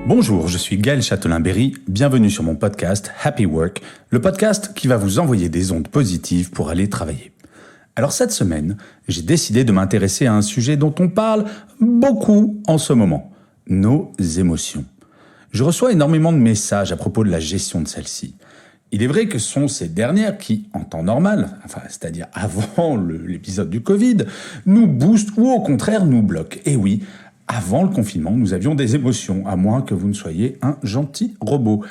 Bonjour, je suis Gaël Châtelain-Berry, bienvenue sur mon podcast Happy Work, le podcast qui va vous envoyer des ondes positives pour aller travailler. Alors cette semaine, j'ai décidé de m'intéresser à un sujet dont on parle beaucoup en ce moment, nos émotions. Je reçois énormément de messages à propos de la gestion de celles-ci. Il est vrai que ce sont ces dernières qui, en temps normal, c'est-à-dire avant l'épisode du Covid, nous boostent ou au contraire nous bloquent. Et oui, avant le confinement, nous avions des émotions, à moins que vous ne soyez un gentil robot.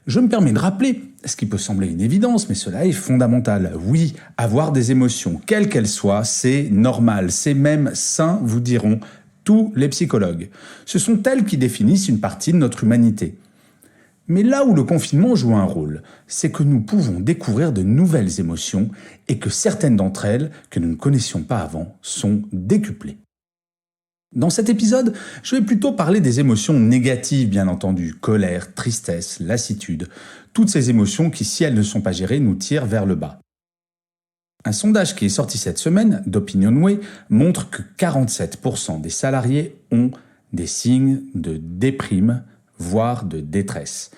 Je me permets de rappeler, ce qui peut sembler une évidence, mais cela est fondamental. Oui, avoir des émotions, quelles qu'elles soient, c'est normal, c'est même sain, vous diront tous les psychologues. Ce sont elles qui définissent une partie de notre humanité. Mais là où le confinement joue un rôle, c'est que nous pouvons découvrir de nouvelles émotions et que certaines d'entre elles, que nous ne connaissions pas avant, sont décuplées. Dans cet épisode, je vais plutôt parler des émotions négatives, bien entendu, colère, tristesse, lassitude, toutes ces émotions qui, si elles ne sont pas gérées, nous tirent vers le bas. Un sondage qui est sorti cette semaine d'Opinionway montre que 47% des salariés ont des signes de déprime, voire de détresse.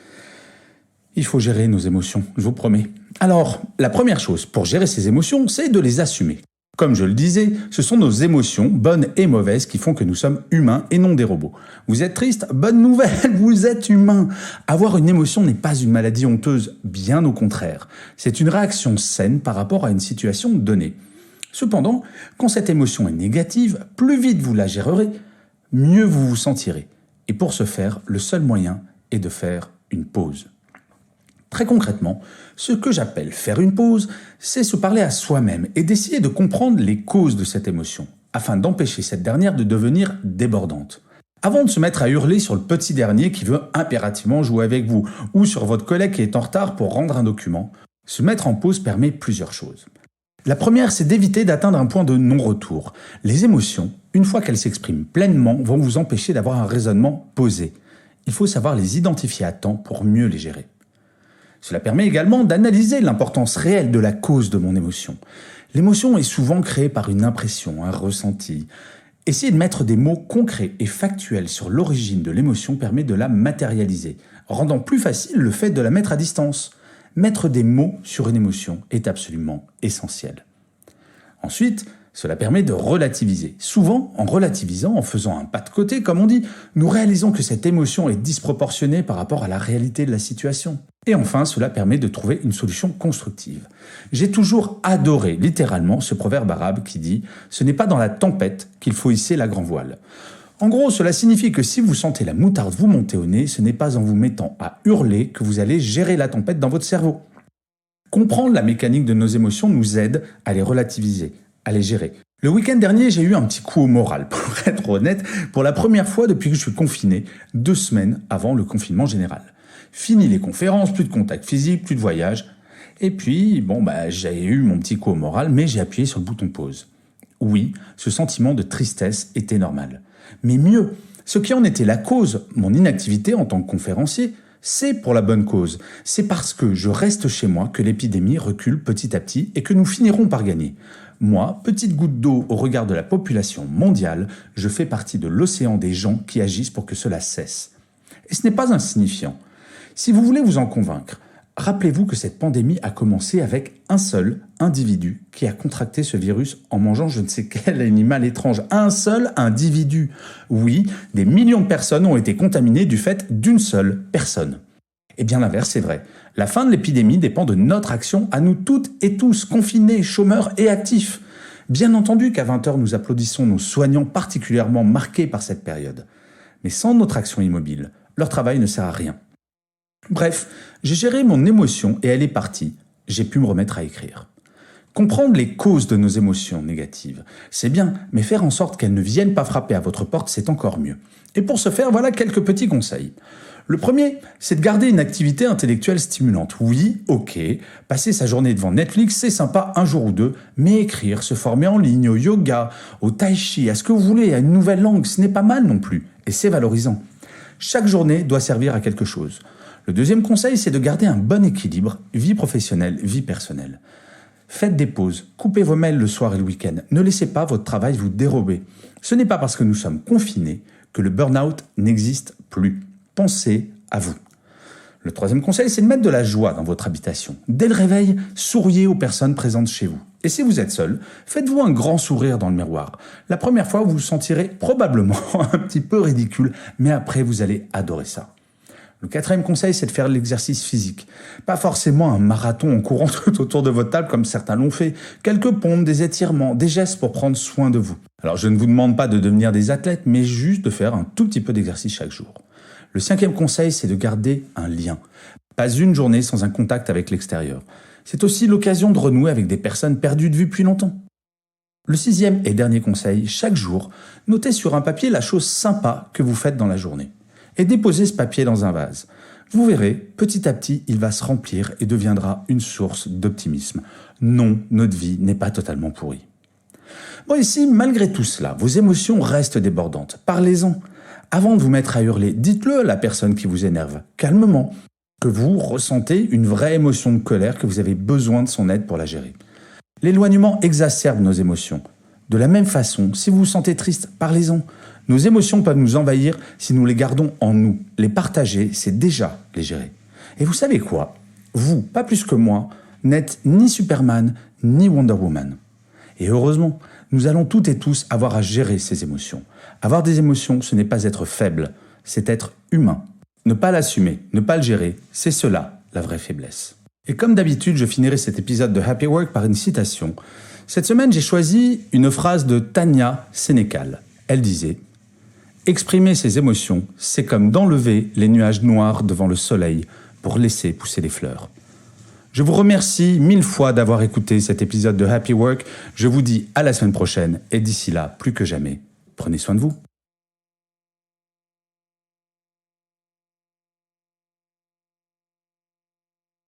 Il faut gérer nos émotions, je vous promets. Alors, la première chose pour gérer ces émotions, c'est de les assumer. Comme je le disais, ce sont nos émotions, bonnes et mauvaises, qui font que nous sommes humains et non des robots. Vous êtes triste? Bonne nouvelle, vous êtes humain. Avoir une émotion n'est pas une maladie honteuse, bien au contraire. C'est une réaction saine par rapport à une situation donnée. Cependant, quand cette émotion est négative, plus vite vous la gérerez, mieux vous vous sentirez. Et pour ce faire, le seul moyen est de faire une pause. Très concrètement, ce que j'appelle faire une pause, c'est se parler à soi-même et d'essayer de comprendre les causes de cette émotion, afin d'empêcher cette dernière de devenir débordante. Avant de se mettre à hurler sur le petit dernier qui veut impérativement jouer avec vous, ou sur votre collègue qui est en retard pour rendre un document, se mettre en pause permet plusieurs choses. La première, c'est d'éviter d'atteindre un point de non-retour. Les émotions, une fois qu'elles s'expriment pleinement, vont vous empêcher d'avoir un raisonnement posé. Il faut savoir les identifier à temps pour mieux les gérer. Cela permet également d'analyser l'importance réelle de la cause de mon émotion. L'émotion est souvent créée par une impression, un ressenti. Essayer de mettre des mots concrets et factuels sur l'origine de l'émotion permet de la matérialiser, rendant plus facile le fait de la mettre à distance. Mettre des mots sur une émotion est absolument essentiel. Ensuite, cela permet de relativiser. Souvent, en relativisant, en faisant un pas de côté, comme on dit, nous réalisons que cette émotion est disproportionnée par rapport à la réalité de la situation. Et enfin, cela permet de trouver une solution constructive. J'ai toujours adoré, littéralement, ce proverbe arabe qui dit « Ce n'est pas dans la tempête qu'il faut hisser la grand voile ». En gros, cela signifie que si vous sentez la moutarde vous monter au nez, ce n'est pas en vous mettant à hurler que vous allez gérer la tempête dans votre cerveau. Comprendre la mécanique de nos émotions nous aide à les relativiser, à les gérer. Le week-end dernier, j'ai eu un petit coup au moral, pour être honnête, pour la première fois depuis que je suis confiné, 2 semaines avant le confinement général. Fini les conférences, plus de contact physique, plus de voyage. Et puis, j'ai eu mon petit coup au moral, mais j'ai appuyé sur le bouton pause. Oui, ce sentiment de tristesse était normal. Mais mieux, ce qui en était la cause, mon inactivité en tant que conférencier, c'est pour la bonne cause. C'est parce que je reste chez moi que l'épidémie recule petit à petit et que nous finirons par gagner. Moi, petite goutte d'eau au regard de la population mondiale, je fais partie de l'océan des gens qui agissent pour que cela cesse. Et ce n'est pas insignifiant. Si vous voulez vous en convaincre, rappelez-vous que cette pandémie a commencé avec un seul individu qui a contracté ce virus en mangeant je ne sais quel animal étrange. Un seul individu. Oui, des millions de personnes ont été contaminées du fait d'une seule personne. Et bien l'inverse, c'est vrai. La fin de l'épidémie dépend de notre action à nous toutes et tous, confinés, chômeurs et actifs. Bien entendu qu'à 20h, nous applaudissons nos soignants particulièrement marqués par cette période. Mais sans notre action immobile, leur travail ne sert à rien. Bref, j'ai géré mon émotion et elle est partie. J'ai pu me remettre à écrire. Comprendre les causes de nos émotions négatives, c'est bien, mais faire en sorte qu'elles ne viennent pas frapper à votre porte, c'est encore mieux. Et pour ce faire, voilà quelques petits conseils. Le premier, c'est de garder une activité intellectuelle stimulante. Oui, ok, passer sa journée devant Netflix, c'est sympa un jour ou deux, mais écrire, se former en ligne, au yoga, au tai chi, à ce que vous voulez, à une nouvelle langue, ce n'est pas mal non plus, et c'est valorisant. Chaque journée doit servir à quelque chose. Le deuxième conseil, c'est de garder un bon équilibre, vie professionnelle, vie personnelle. Faites des pauses, coupez vos mails le soir et le week-end. Ne laissez pas votre travail vous dérober. Ce n'est pas parce que nous sommes confinés que le burn-out n'existe plus. pensez à vous. Le troisième conseil, c'est de mettre de la joie dans votre habitation. Dès le réveil, souriez aux personnes présentes chez vous. Et si vous êtes seul, faites-vous un grand sourire dans le miroir. La première fois, vous vous sentirez probablement un petit peu ridicule, mais après, vous allez adorer ça. Le quatrième conseil, c'est de faire l'exercice physique. Pas forcément un marathon en courant tout autour de votre table comme certains l'ont fait. Quelques pompes, des étirements, des gestes pour prendre soin de vous. Alors, je ne vous demande pas de devenir des athlètes, mais juste de faire un tout petit peu d'exercice chaque jour. Le cinquième conseil, c'est de garder un lien. Pas une journée sans un contact avec l'extérieur. C'est aussi l'occasion de renouer avec des personnes perdues de vue depuis longtemps. Le sixième et dernier conseil, chaque jour, notez sur un papier la chose sympa que vous faites dans la journée. Et déposez ce papier dans un vase. Vous verrez, petit à petit, il va se remplir et deviendra une source d'optimisme. Non, notre vie n'est pas totalement pourrie. Bon, ici, malgré tout cela, vos émotions restent débordantes. Parlez-en. Avant de vous mettre à hurler, dites-le à la personne qui vous énerve, calmement, que vous ressentez une vraie émotion de colère, que vous avez besoin de son aide pour la gérer. L'éloignement exacerbe nos émotions. De la même façon, si vous vous sentez triste, parlez-en. Nos émotions peuvent nous envahir si nous les gardons en nous. Les partager, c'est déjà les gérer. Et vous savez quoi ? Vous, pas plus que moi, n'êtes ni Superman, ni Wonder Woman. Et heureusement, nous allons toutes et tous avoir à gérer ces émotions. Avoir des émotions, ce n'est pas être faible, c'est être humain. Ne pas l'assumer, ne pas le gérer, c'est cela, la vraie faiblesse. Et comme d'habitude, je finirai cet épisode de Happy Work par une citation. Cette semaine, j'ai choisi une phrase de Tania Sénécal. Elle disait « Exprimer ses émotions, c'est comme d'enlever les nuages noirs devant le soleil pour laisser pousser les fleurs. » Je vous remercie 1000 fois d'avoir écouté cet épisode de Happy Work. Je vous dis à la semaine prochaine et d'ici là, plus que jamais, prenez soin de vous.